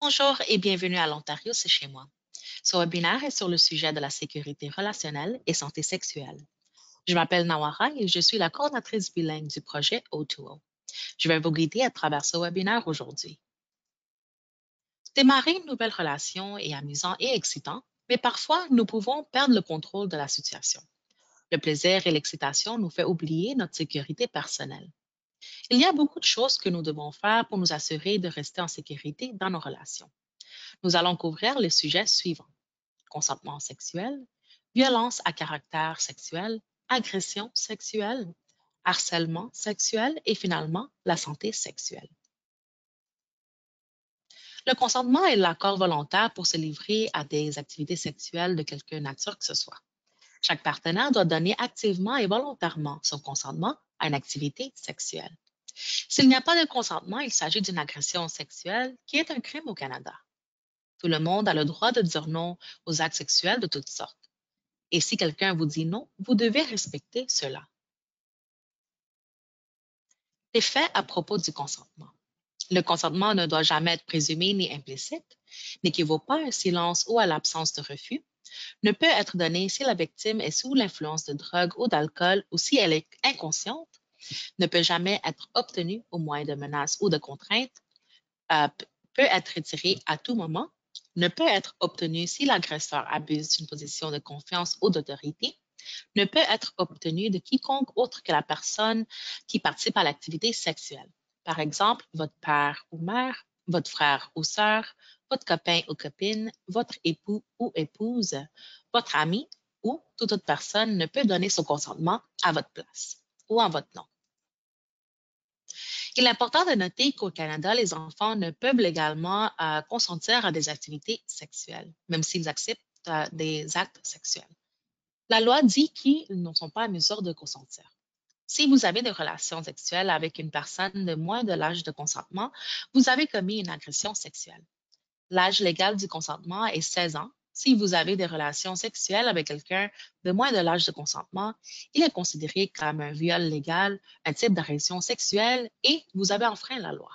Bonjour et bienvenue à l'Ontario, c'est chez moi. Ce webinaire est sur le sujet de la sécurité relationnelle et santé sexuelle. Je m'appelle Nawara et je suis la coordinatrice bilingue du projet O2O. Je vais vous guider à travers ce webinaire aujourd'hui. Démarrer une nouvelle relation est amusant et excitant, mais parfois nous pouvons perdre le contrôle de la situation. Le plaisir et l'excitation nous fait oublier notre sécurité personnelle. Il y a beaucoup de choses que nous devons faire pour nous assurer de rester en sécurité dans nos relations. Nous allons couvrir les sujets suivants: consentement sexuel, violence à caractère sexuel, agression sexuelle, harcèlement sexuel et finalement la santé sexuelle. Le consentement est l'accord volontaire pour se livrer à des activités sexuelles de quelque nature que ce soit. Chaque partenaire doit donner activement et volontairement son consentement à une activité sexuelle. S'il n'y a pas de consentement, il s'agit d'une agression sexuelle qui est un crime au Canada. Tout le monde a le droit de dire non aux actes sexuels de toutes sortes. Et si quelqu'un vous dit non, vous devez respecter cela. Les faits à propos du consentement. Le consentement ne doit jamais être présumé ni implicite, n'équivaut pas à un silence ou à l'absence de refus, ne peut être donné si la victime est sous l'influence de drogue ou d'alcool ou si elle est inconsciente, ne peut jamais être obtenu au moyen de menaces ou de contraintes, peut être retiré à tout moment, ne peut être obtenu si l'agresseur abuse d'une position de confiance ou d'autorité, ne peut être obtenu de quiconque autre que la personne qui participe à l'activité sexuelle. Par exemple, votre père ou mère, votre frère ou sœur, votre copain ou copine, votre époux ou épouse, votre ami ou toute autre personne ne peut donner son consentement à votre place ou en votre nom. Il est important de noter qu'au Canada, les enfants ne peuvent légalement consentir à des activités sexuelles, même s'ils acceptent des actes sexuels. La loi dit qu'ils ne sont pas en mesure de consentir. Si vous avez des relations sexuelles avec une personne de moins de l'âge de consentement, vous avez commis une agression sexuelle. L'âge légal du consentement est 16 ans. Si vous avez des relations sexuelles avec quelqu'un de moins de l'âge de consentement, il est considéré comme un viol légal, un type d'agression sexuelle et vous avez enfreint la loi.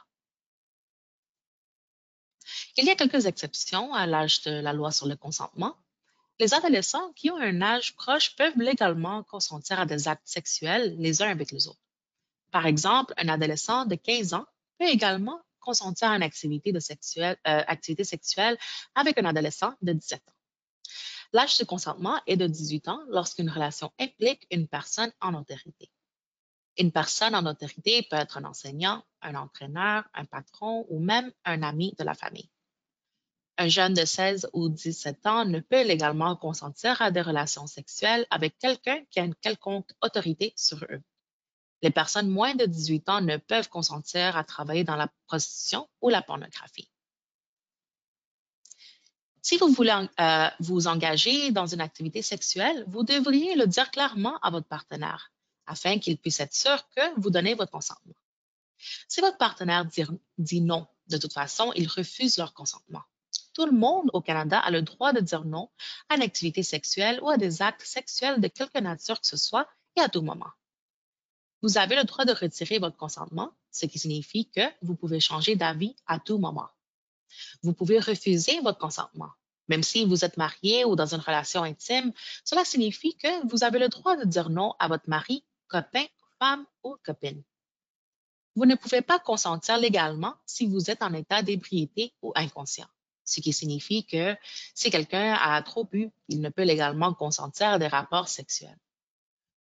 Il y a quelques exceptions à l'âge de la loi sur le consentement. Les adolescents qui ont un âge proche peuvent légalement consentir à des actes sexuels les uns avec les autres. Par exemple, un adolescent de 15 ans peut également consentir à une activité sexuelle avec un adolescent de 17 ans. L'âge de consentement est de 18 ans lorsqu'une relation implique une personne en autorité. Une personne en autorité peut être un enseignant, un entraîneur, un patron ou même un ami de la famille. Un jeune de 16 ou 17 ans ne peut légalement consentir à des relations sexuelles avec quelqu'un qui a une quelconque autorité sur eux. Les personnes moins de 18 ans ne peuvent consentir à travailler dans la prostitution ou la pornographie. Si vous voulez vous engager dans une activité sexuelle, vous devriez le dire clairement à votre partenaire afin qu'il puisse être sûr que vous donnez votre consentement. Si votre partenaire dit non, de toute façon, il refuse leur consentement. Tout le monde au Canada a le droit de dire non à une activité sexuelle ou à des actes sexuels de quelque nature que ce soit et à tout moment. Vous avez le droit de retirer votre consentement, ce qui signifie que vous pouvez changer d'avis à tout moment. Vous pouvez refuser votre consentement. Même si vous êtes marié ou dans une relation intime, cela signifie que vous avez le droit de dire non à votre mari, copain, femme ou copine. Vous ne pouvez pas consentir légalement si vous êtes en état d'ébriété ou inconscient, ce qui signifie que si quelqu'un a trop bu, il ne peut légalement consentir à des rapports sexuels.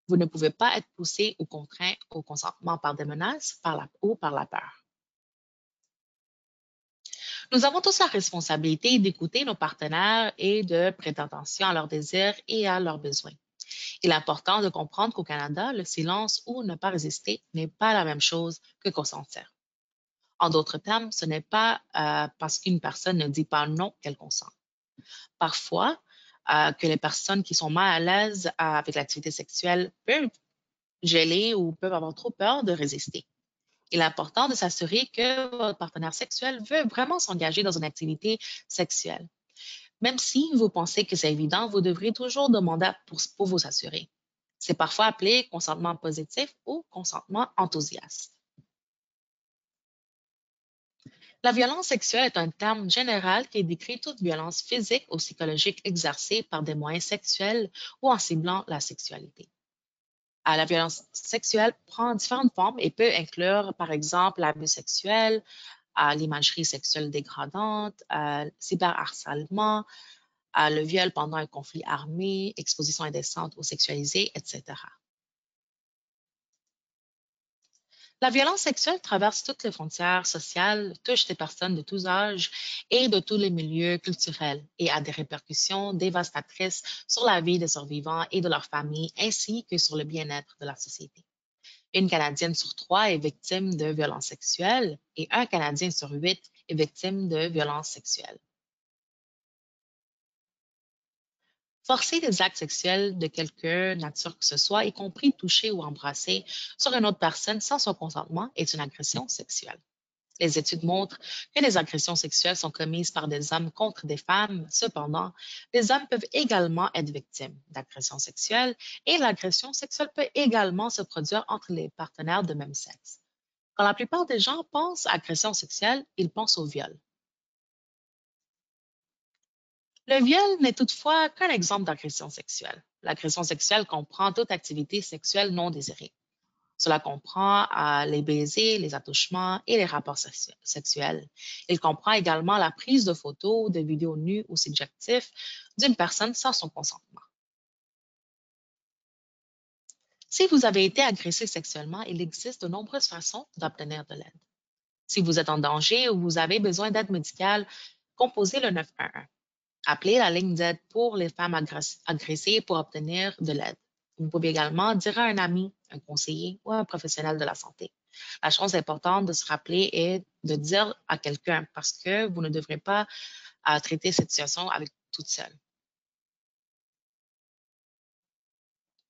Vous ne pouvez pas être poussé ou contraint au consentement par des menaces ou par la peur. Nous avons tous la responsabilité d'écouter nos partenaires et de prêter attention à leurs désirs et à leurs besoins. Il est important de comprendre qu'au Canada, le silence ou ne pas résister n'est pas la même chose que consentir. En d'autres termes, ce n'est pas parce qu'une personne ne dit pas non qu'elle consent. Parfois, que les personnes qui sont mal à l'aise avec l'activité sexuelle peuvent geler ou peuvent avoir trop peur de résister. Il est important de s'assurer que votre partenaire sexuel veut vraiment s'engager dans une activité sexuelle. Même si vous pensez que c'est évident, vous devrez toujours demander pour vous assurer. C'est parfois appelé consentement positif ou consentement enthousiaste. La violence sexuelle est un terme général qui décrit toute violence physique ou psychologique exercée par des moyens sexuels ou en ciblant la sexualité. La violence sexuelle prend différentes formes et peut inclure, par exemple, l'abus sexuel, l'imagerie sexuelle dégradante, cyberharcèlement, le viol pendant un conflit armé, exposition indécente ou sexualisée, etc. La violence sexuelle traverse toutes les frontières sociales, touche des personnes de tous âges et de tous les milieux culturels et a des répercussions dévastatrices sur la vie des survivants et de leurs familles, ainsi que sur le bien-être de la société. Une Canadienne sur trois est victime de violences sexuelles et un Canadien sur huit est victime de violences sexuelles. Forcer des actes sexuels de quelque nature que ce soit, y compris toucher ou embrasser sur une autre personne sans son consentement, est une agression sexuelle. Les études montrent que les agressions sexuelles sont commises par des hommes contre des femmes. Cependant, les hommes peuvent également être victimes d'agressions sexuelles et l'agression sexuelle peut également se produire entre les partenaires de même sexe. Quand la plupart des gens pensent à agression sexuelle, ils pensent au viol. Le viol n'est toutefois qu'un exemple d'agression sexuelle. L'agression sexuelle comprend toute activité sexuelle non désirée. Cela comprend les baisers, les attouchements et les rapports sexuels. Il comprend également la prise de photos, de vidéos nues ou subjectifs d'une personne sans son consentement. Si vous avez été agressé sexuellement, il existe de nombreuses façons d'obtenir de l'aide. Si vous êtes en danger ou vous avez besoin d'aide médicale, composez le 911. Appelez la ligne d'aide pour les femmes agressées pour obtenir de l'aide. Vous pouvez également dire à un ami, un conseiller ou un professionnel de la santé. La chose importante de se rappeler est de dire à quelqu'un parce que vous ne devrez pas traiter cette situation avec toute seule.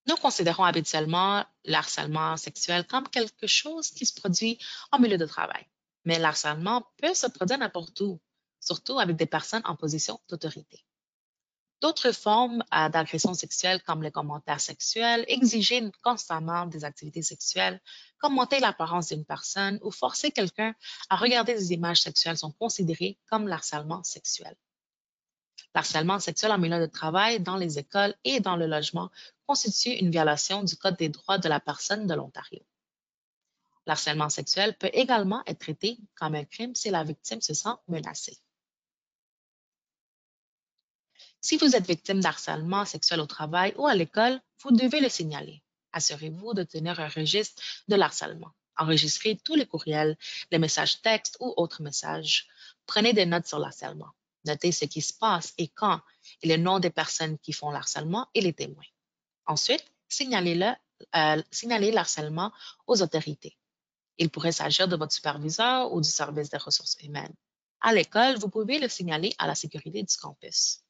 Nous considérons habituellement le harcèlement sexuel comme quelque chose qui se produit en milieu de travail. Mais le harcèlement peut se produire n'importe où, surtout avec des personnes en position d'autorité. D'autres formes d'agression sexuelle, comme les commentaires sexuels, exiger constamment des activités sexuelles, commenter l'apparence d'une personne ou forcer quelqu'un à regarder des images sexuelles sont considérés comme l'harcèlement sexuel. L'harcèlement sexuel en milieu de travail, dans les écoles et dans le logement constitue une violation du Code des droits de la personne de l'Ontario. L'harcèlement sexuel peut également être traité comme un crime si la victime se sent menacée. Si vous êtes victime d'harcèlement sexuel au travail ou à l'école, vous devez le signaler. Assurez-vous de tenir un registre de l'harcèlement. Enregistrez tous les courriels, les messages textes ou autres messages. Prenez des notes sur l'harcèlement. Notez ce qui se passe et quand, et le nom des personnes qui font l'harcèlement et les témoins. Ensuite, signalez l'harcèlement aux autorités. Il pourrait s'agir de votre superviseur ou du service des ressources humaines. À l'école, vous pouvez le signaler à la sécurité du campus.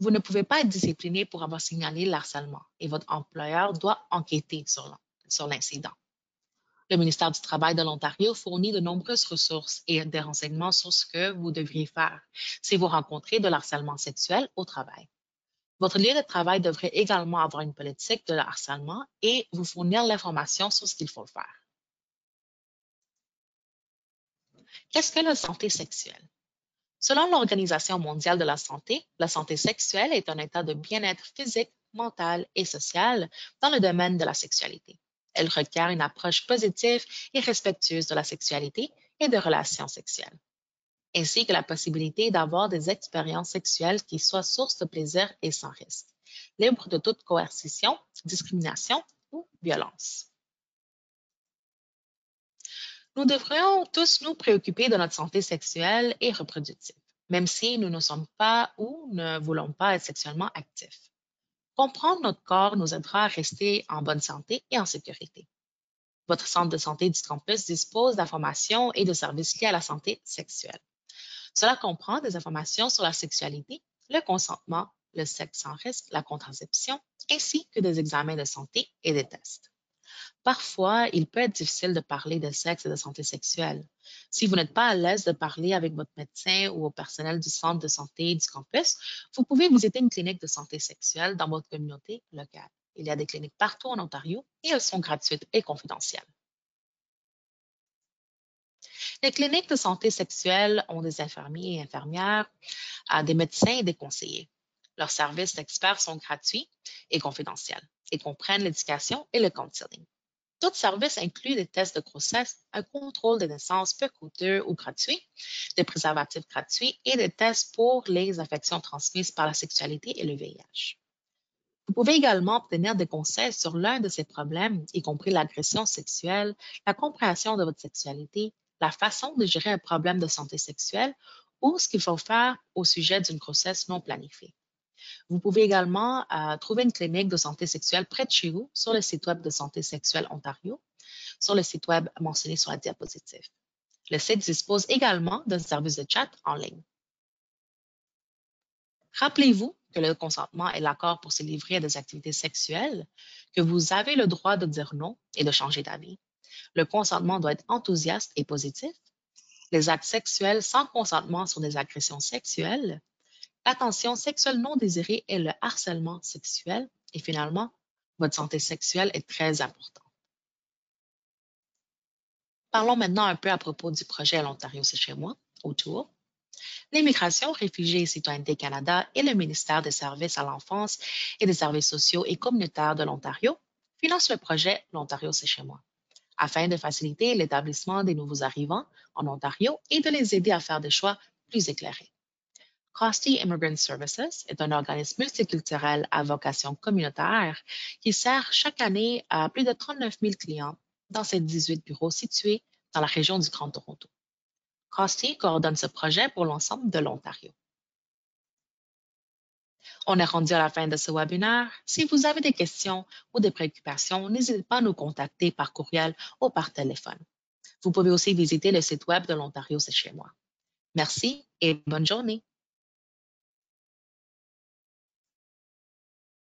Vous ne pouvez pas être discipliné pour avoir signalé le harcèlement et votre employeur doit enquêter sur l'incident. Le ministère du Travail de l'Ontario fournit de nombreuses ressources et des renseignements sur ce que vous devriez faire si vous rencontrez de harcèlement sexuel au travail. Votre lieu de travail devrait également avoir une politique de harcèlement et vous fournir l'information sur ce qu'il faut faire. Qu'est-ce que la santé sexuelle? Selon l'Organisation mondiale de la santé sexuelle est un état de bien-être physique, mental et social dans le domaine de la sexualité. Elle requiert une approche positive et respectueuse de la sexualité et de relations sexuelles, ainsi que la possibilité d'avoir des expériences sexuelles qui soient source de plaisir et sans risque, libres de toute coercition, discrimination ou violence. Nous devrions tous nous préoccuper de notre santé sexuelle et reproductive, même si nous ne sommes pas ou ne voulons pas être sexuellement actifs. Comprendre notre corps nous aidera à rester en bonne santé et en sécurité. Votre centre de santé du campus dispose d'informations et de services liés à la santé sexuelle. Cela comprend des informations sur la sexualité, le consentement, le sexe sans risque, la contraception, ainsi que des examens de santé et des tests. Parfois, il peut être difficile de parler de sexe et de santé sexuelle. Si vous n'êtes pas à l'aise de parler avec votre médecin ou au personnel du centre de santé du campus, vous pouvez visiter une clinique de santé sexuelle dans votre communauté locale. Il y a des cliniques partout en Ontario et elles sont gratuites et confidentielles. Les cliniques de santé sexuelle ont des infirmiers et infirmières, des médecins et des conseillers. Leurs services d'experts sont gratuits et confidentiels et comprennent l'éducation et le counseling. D'autres services incluent des tests de grossesse, un contrôle de naissance peu coûteux ou gratuit, des préservatifs gratuits et des tests pour les infections transmises par la sexualité et le VIH. Vous pouvez également obtenir des conseils sur l'un de ces problèmes, y compris l'agression sexuelle, la compréhension de votre sexualité, la façon de gérer un problème de santé sexuelle ou ce qu'il faut faire au sujet d'une grossesse non planifiée. Vous pouvez également trouver une clinique de santé sexuelle près de chez vous sur le site web de Santé sexuelle Ontario, sur le site web mentionné sur la diapositive. Le site dispose également d'un service de chat en ligne. Rappelez-vous que le consentement est l'accord pour se livrer à des activités sexuelles, que vous avez le droit de dire non et de changer d'avis. Le consentement doit être enthousiaste et positif. Les actes sexuels sans consentement sont des agressions sexuelles. L'attention sexuelle non désirée est le harcèlement sexuel. Et finalement, votre santé sexuelle est très importante. Parlons maintenant un peu à propos du projet à l'Ontario, c'est chez moi, autour. L'Immigration, Réfugiés et Citoyenneté Canada et le ministère des Services à l'enfance et des services sociaux et communautaires de l'Ontario financent le projet L'Ontario, c'est chez moi, afin de faciliter l'établissement des nouveaux arrivants en Ontario et de les aider à faire des choix plus éclairés. Costi Immigrant Services est un organisme multiculturel à vocation communautaire qui sert chaque année à plus de 39 000 clients dans ses 18 bureaux situés dans la région du Grand Toronto. Costi coordonne ce projet pour l'ensemble de l'Ontario. On est rendu à la fin de ce webinaire. Si vous avez des questions ou des préoccupations, n'hésitez pas à nous contacter par courriel ou par téléphone. Vous pouvez aussi visiter le site web de l'Ontario, c'est chez moi. Merci et bonne journée.